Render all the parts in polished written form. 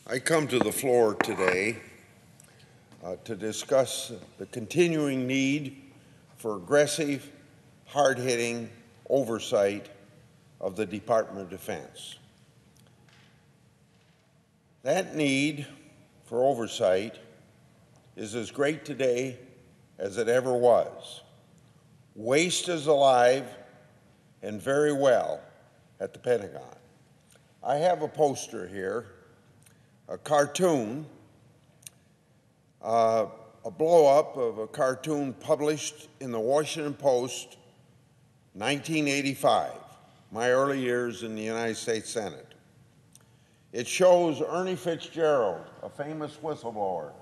I come to the floor today to discuss the continuing need for aggressive, hard-hitting oversight of the Department of Defense. That need for oversight is as great today as it ever was. Waste is alive and very well at the Pentagon. I have a poster here, a cartoon, a blow-up of a cartoon published in the Washington Post, 1985, my early years in the United States Senate. It shows Ernie Fitzgerald, a famous whistleblower,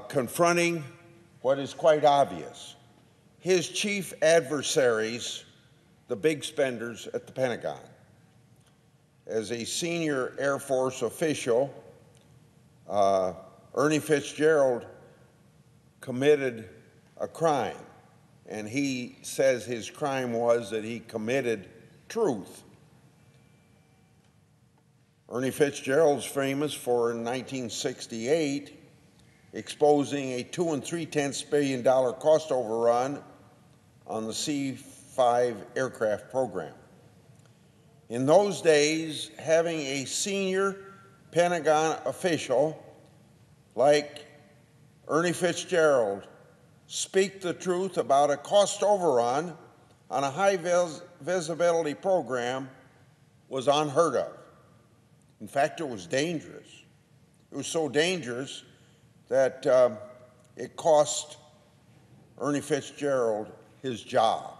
confronting what is quite obvious. His chief adversaries, the big spenders at the Pentagon. As a senior Air Force official, Ernie Fitzgerald committed a crime, and he says his crime was that he committed truth. Ernie Fitzgerald's famous for, in 1968, exposing a $2 3/10 billion cost overrun on the C-5 aircraft program. In those days, having a senior Pentagon official like Ernie Fitzgerald speak the truth about a cost overrun on a high visibility program was unheard of. In fact, it was dangerous. It was so dangerous that it cost Ernie Fitzgerald his job.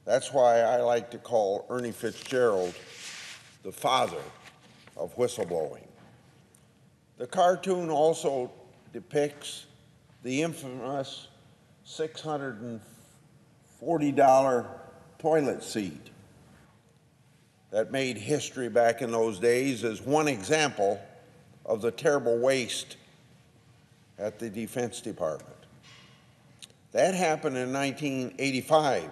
That's why I like to call Ernie Fitzgerald the father of whistleblowing. The cartoon also depicts the infamous $640 toilet seat that made history back in those days as one example of the terrible waste at the Defense Department. That happened in 1985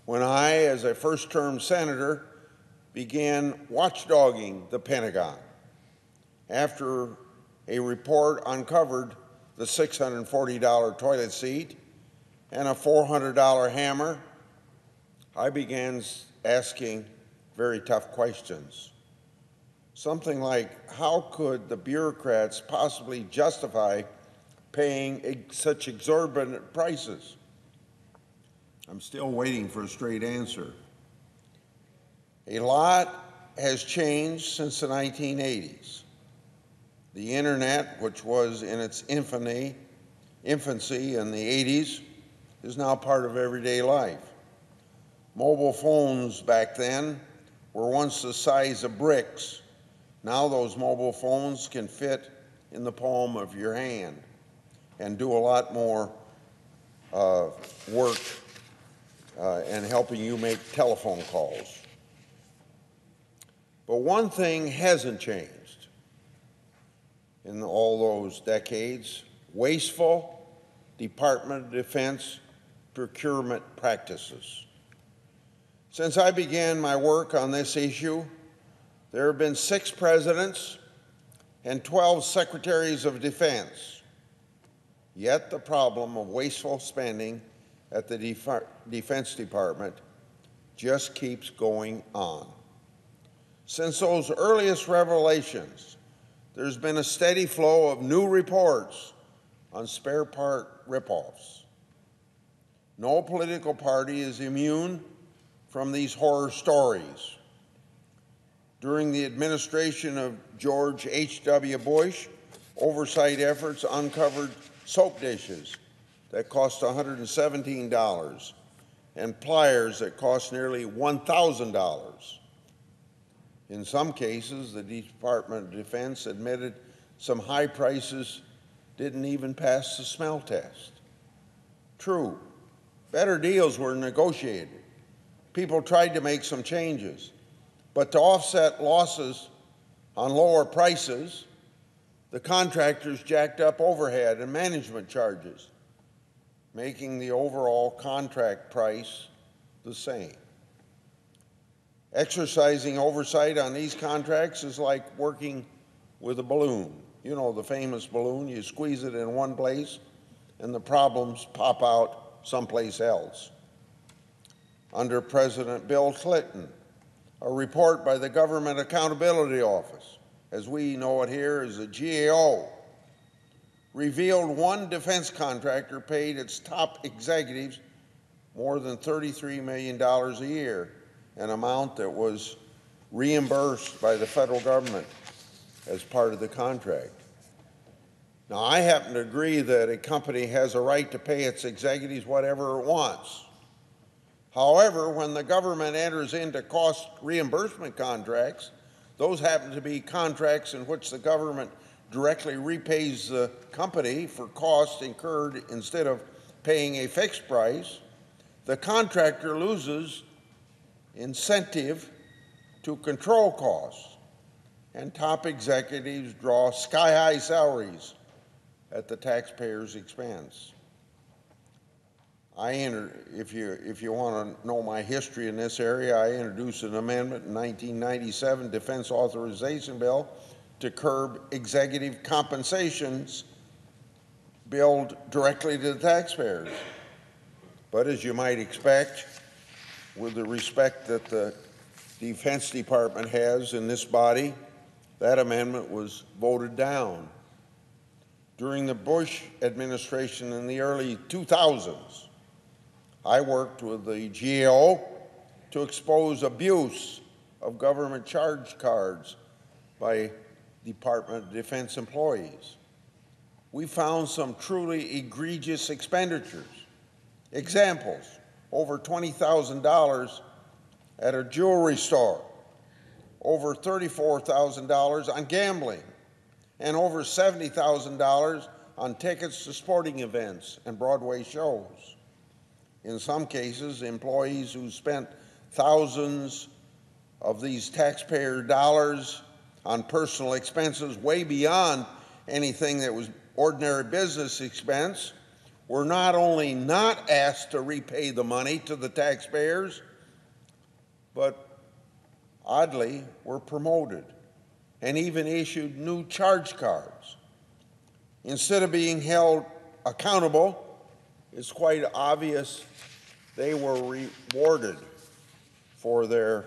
when I, as a first-term senator, began watchdogging the Pentagon after a report uncovered the $640 toilet seat and a $400 hammer. I began asking very tough questions. Something like, how could the bureaucrats possibly justify paying such exorbitant prices? I'm still waiting for a straight answer. A lot has changed since the 1980s. The internet, which was in its infancy in the 80s, is now part of everyday life. Mobile phones back then were once the size of bricks. Now those mobile phones can fit in the palm of your hand and do a lot more work and helping you make telephone calls. But one thing hasn't changed in all those decades: wasteful Department of Defense procurement practices. Since I began my work on this issue, there have been 6 presidents and 12 secretaries of defense. Yet the problem of wasteful spending at the Defense Department just keeps going on. Since those earliest revelations, there's been a steady flow of new reports on spare part ripoffs. No political party is immune from these horror stories. During the administration of George H.W. Bush, oversight efforts uncovered soap dishes that cost $117 and pliers that cost nearly $1,000. In some cases, the Department of Defense admitted some high prices didn't even pass the smell test. True, better deals were negotiated. People tried to make some changes, but to offset losses on lower prices, the contractors jacked up overhead and management charges, making the overall contract price the same. Exercising oversight on these contracts is like working with a balloon. You know the famous balloon, you squeeze it in one place and the problems pop out someplace else. Under President Bill Clinton, a report by the Government Accountability Office, as we know it here as the GAO, revealed one defense contractor paid its top executives more than $33 million a year, an amount that was reimbursed by the federal government as part of the contract. Now, I happen to agree that a company has a right to pay its executives whatever it wants. However, when the government enters into cost reimbursement contracts, those happen to be contracts in which the government directly repays the company for costs incurred instead of paying a fixed price. The contractor loses incentive to control costs, and top executives draw sky-high salaries at the taxpayer's expense. If you want to know my history in this area, I introduced an amendment in 1997 Defense Authorization Bill to curb executive compensations billed directly to the taxpayers. But as you might expect, with the respect that the Defense Department has in this body, that amendment was voted down. During the Bush administration in the early 2000s, I worked with the GAO to expose abuse of government charge cards by Department of Defense employees. We found some truly egregious expenditures. Examples: over $20,000 at a jewelry store, over $34,000 on gambling, and over $70,000 on tickets to sporting events and Broadway shows. In some cases, employees who spent thousands of these taxpayer dollars on personal expenses way beyond anything that was ordinary business expense were not only not asked to repay the money to the taxpayers, but oddly were promoted and even issued new charge cards. Instead of being held accountable, it's quite obvious they were rewarded for their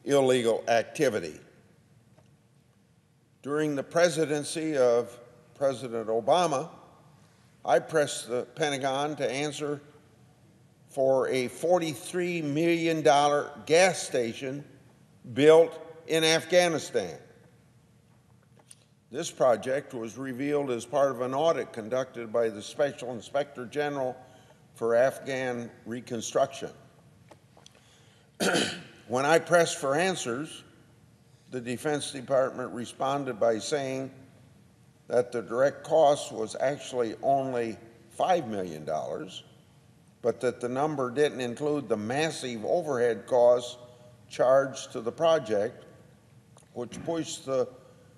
illegal activity. During the presidency of President Obama, I pressed the Pentagon to answer for a $43 million gas station built in Afghanistan. This project was revealed as part of an audit conducted by the Special Inspector General for Afghan Reconstruction. When I pressed for answers, the Defense Department responded by saying that the direct cost was actually only $5 million, but that the number didn't include the massive overhead costs charged to the project, which pushed the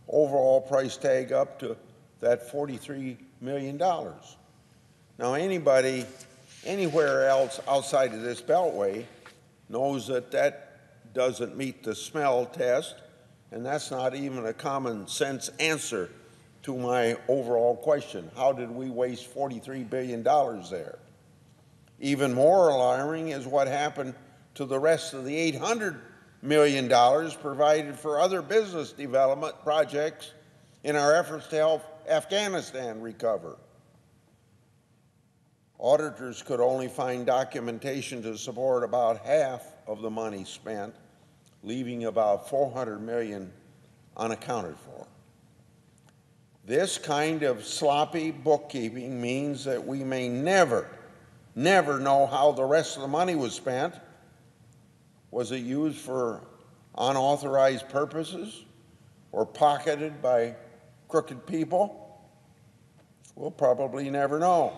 overall price tag up to that $43 million. Now, anybody anywhere else outside of this beltway knows that that doesn't meet the smell test, and that's not even a common sense answer to my overall question. How did we waste $43 billion there? Even more alarming is what happened to the rest of the $800 million provided for other business development projects in our efforts to help Afghanistan recover. Auditors could only find documentation to support about half of the money spent, leaving about $400 million unaccounted for. This kind of sloppy bookkeeping means that we may never know how the rest of the money was spent. Was it used for unauthorized purposes or pocketed by crooked people? We'll probably never know.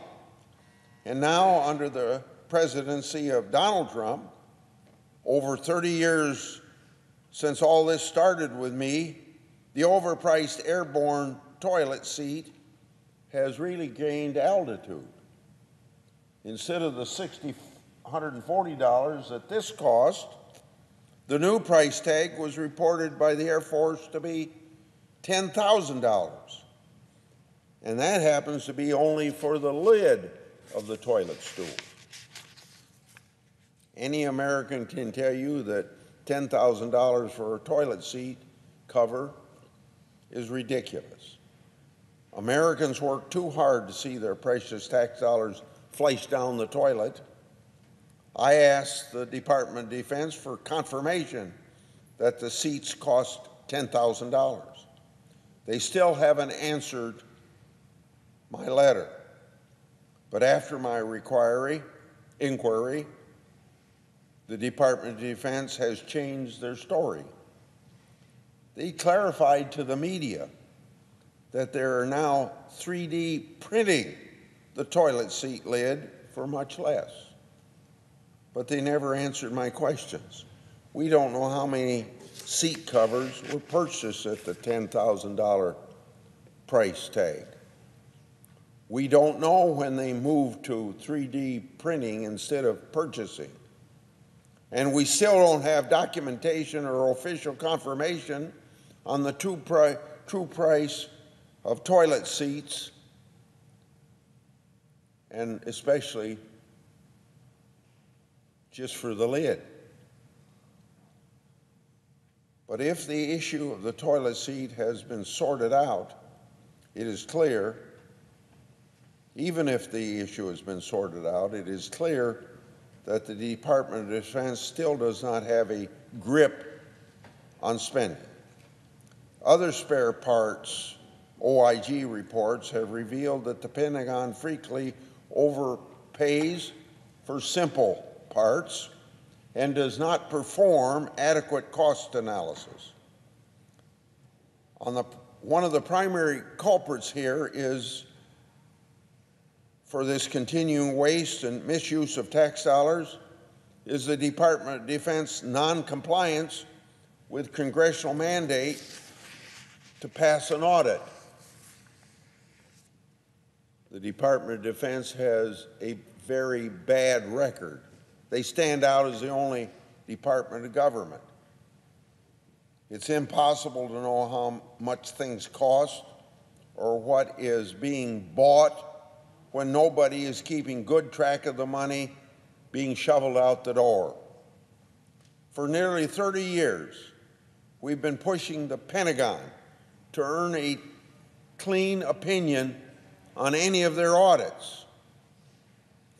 And now, under the presidency of Donald Trump, over 30 years since all this started with me, the overpriced airborne toilet seat has really gained altitude. Instead of the $140 that this cost, The new price tag was reported by the Air Force to be $10,000, and that happens to be only for the lid of the toilet stool. Any American can tell you that $10,000 for a toilet seat cover is ridiculous. Americans work too hard to see their precious tax dollars flush down the toilet. I asked the Department of Defense for confirmation that the seats cost $10,000. They still haven't answered my letter. But after my inquiry, the Department of Defense has changed their story. They clarified to the media that they are now 3D printing the toilet seat lid for much less. But they never answered my questions. We don't know how many seat covers were purchased at the $10,000 price tag. We don't know when they moved to 3D printing instead of purchasing. And we still don't have documentation or official confirmation on the true price of toilet seats, and especially just for the lid. But if the issue of the toilet seat has been sorted out, it is clear, even if the issue has been sorted out, it is clear that the Department of Defense still does not have a grip on spending. Other spare parts OIG reports have revealed that the Pentagon frequently overpays for simple parts and does not perform adequate cost analysis. One of the primary culprits here is for this continuing waste and misuse of tax dollars is the Department of Defense non-compliance with congressional mandate to pass an audit. The Department of Defense has a very bad record. They stand out as the only department of government. It's impossible to know how much things cost or what is being bought when nobody is keeping good track of the money being shoveled out the door. For nearly 30 years, we've been pushing the Pentagon to earn a clean opinion on any of their audits.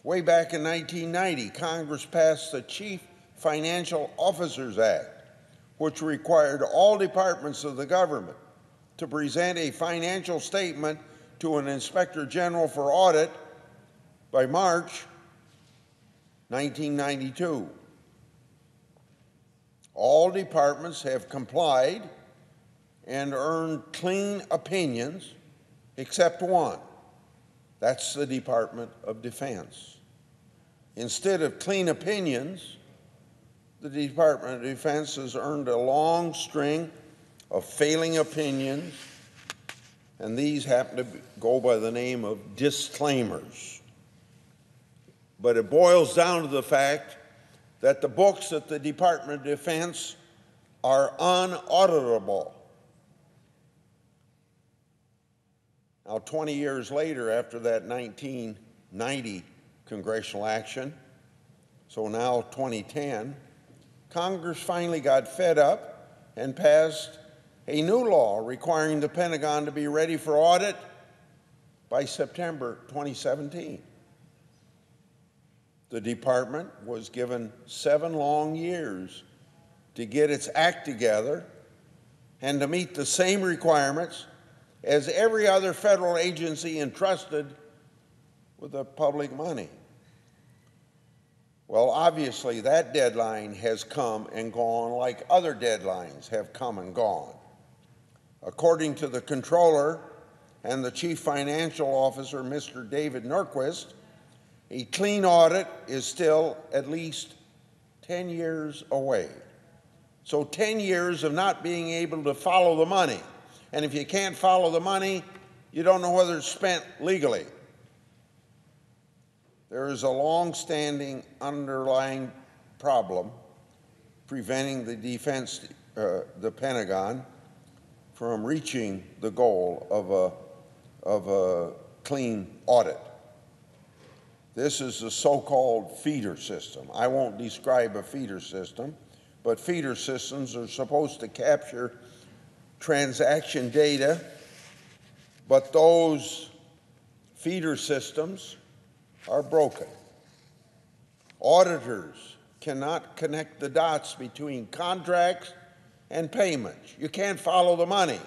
Way back in 1990, Congress passed the Chief Financial Officers Act, which required all departments of the government to present a financial statement to an Inspector General for audit by March 1992. All departments have complied and earned clean opinions except one. That's the Department of Defense. Instead of clean opinions, the Department of Defense has earned a long string of failing opinions, and these happen to go by the name of disclaimers. But it boils down to the fact that the books at the Department of Defense are unauditable. Now, 20 years later, after that 1990 congressional action, so now 2010, Congress finally got fed up and passed a new law requiring the Pentagon to be ready for audit by September 2017. The department was given 7 long years to get its act together and to meet the same requirements as every other federal agency entrusted with the public money. Well, obviously, that deadline has come and gone like other deadlines have come and gone. According to the Comptroller and the Chief Financial Officer, Mr. David Norquist, a clean audit is still at least 10 years away. So 10 years of not being able to follow the money. And if you can't follow the money, you don't know whether it's spent legally. There is a long-standing underlying problem preventing the Pentagon from reaching the goal of a clean audit. This is the so-called feeder system. I won't describe a feeder system, but feeder systems are supposed to capture transaction data, but those feeder systems are broken. Auditors cannot connect the dots between contracts and payments. You can't follow the money.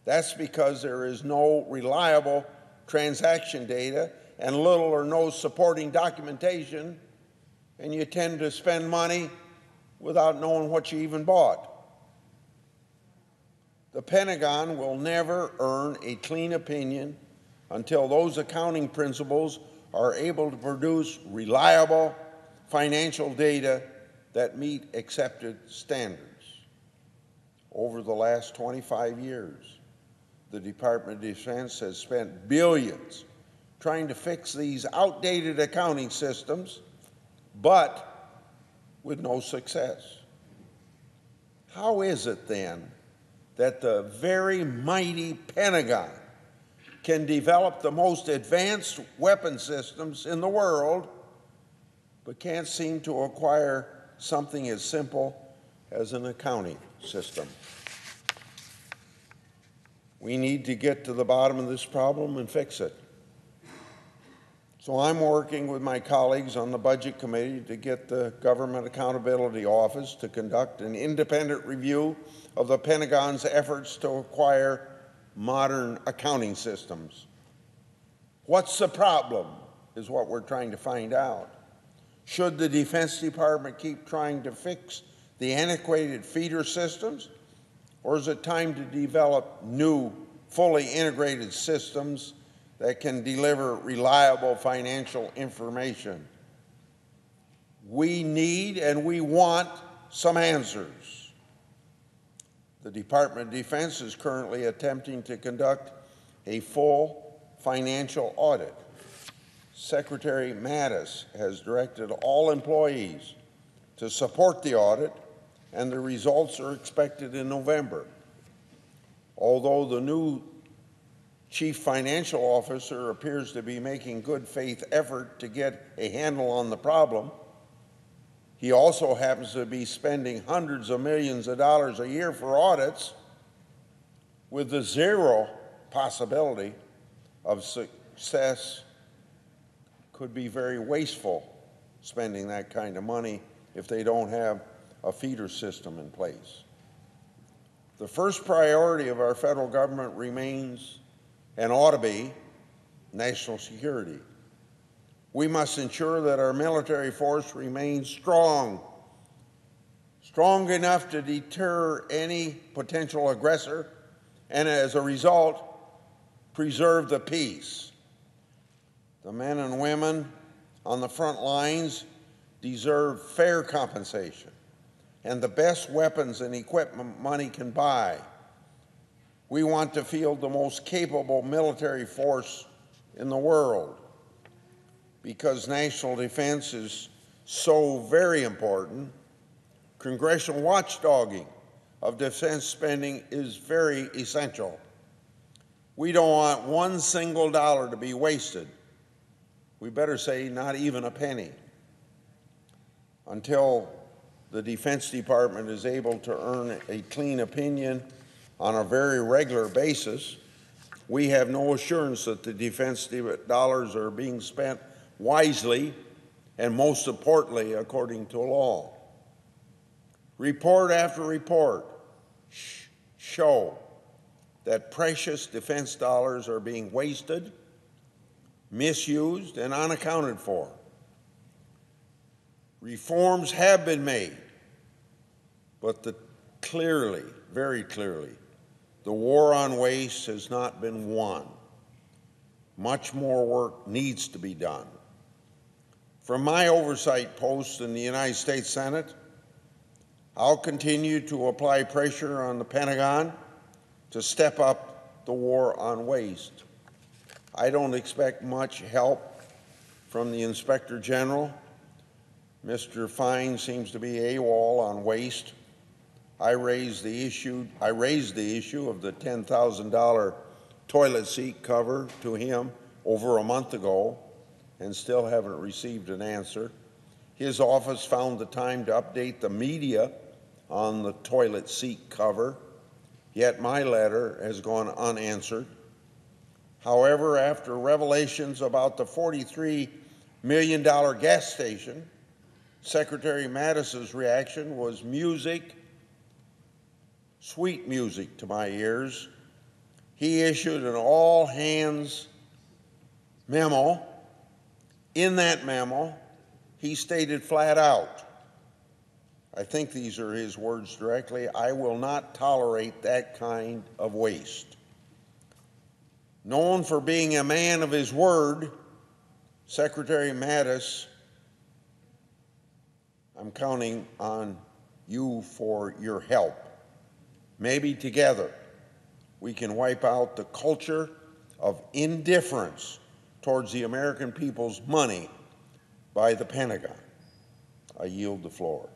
That's because there is no reliable transaction data and little or no supporting documentation, and you tend to spend money without knowing what you even bought. The Pentagon will never earn a clean opinion until those accounting principles are able to produce reliable financial data that meet accepted standards. Over the last 25 years, the Department of Defense has spent billions trying to fix these outdated accounting systems, but with no success. How is it then that the very mighty Pentagon can develop the most advanced weapon systems in the world, but can't seem to acquire something as simple as an accounting system? We need to get to the bottom of this problem and fix it. So I'm working with my colleagues on the Budget Committee to get the Government Accountability Office to conduct an independent review of the Pentagon's efforts to acquire modern accounting systems. What's the problem is what we're trying to find out. Should the Defense Department keep trying to fix the antiquated feeder systems, or is it time to develop new, fully integrated systems that can deliver reliable financial information? We need and we want some answers. The Department of Defense is currently attempting to conduct a full financial audit. Secretary Mattis has directed all employees to support the audit, and the results are expected in November. Although the new Chief Financial Officer appears to be making good faith effort to get a handle on the problem, he also happens to be spending hundreds of millions of dollars a year for audits with the zero possibility of success. Could be very wasteful spending that kind of money if they don't have a feeder system in place. The first priority of our federal government remains and ought to be national security. We must ensure that our military force remains strong enough to deter any potential aggressor, and as a result, preserve the peace. The men and women on the front lines deserve fair compensation and the best weapons and equipment money can buy. We want to field the most capable military force in the world. Because national defense is so very important, congressional watchdogging of defense spending is very essential. We don't want one single dollar to be wasted. We better say not even a penny. Until the Defense Department is able to earn a clean opinion on a very regular basis, we have no assurance that the defense dollars are being spent wisely and, most importantly, according to law. Report after report show that precious defense dollars are being wasted, misused, and unaccounted for. Reforms have been made, but very clearly, the war on waste has not been won. Much more work needs to be done. From my oversight post in the United States Senate, I'll continue to apply pressure on the Pentagon to step up the war on waste. I don't expect much help from the Inspector General, Mr. Fine seems to be AWOL on waste. I raised the issue of the $10,000 toilet seat cover to him over a month ago and still haven't received an answer. His office found the time to update the media on the toilet seat cover, yet my letter has gone unanswered. However, after revelations about the $43 million gas station, Secretary Mattis's reaction was music, sweet music to my ears. He issued an all-hands memo. In that memo, he stated flat out, I think these are his words directly, I will not tolerate that kind of waste. Known for being a man of his word, Secretary Mattis, I'm counting on you for your help. Maybe together we can wipe out the culture of indifference towards the American people's money by the Pentagon. I yield the floor.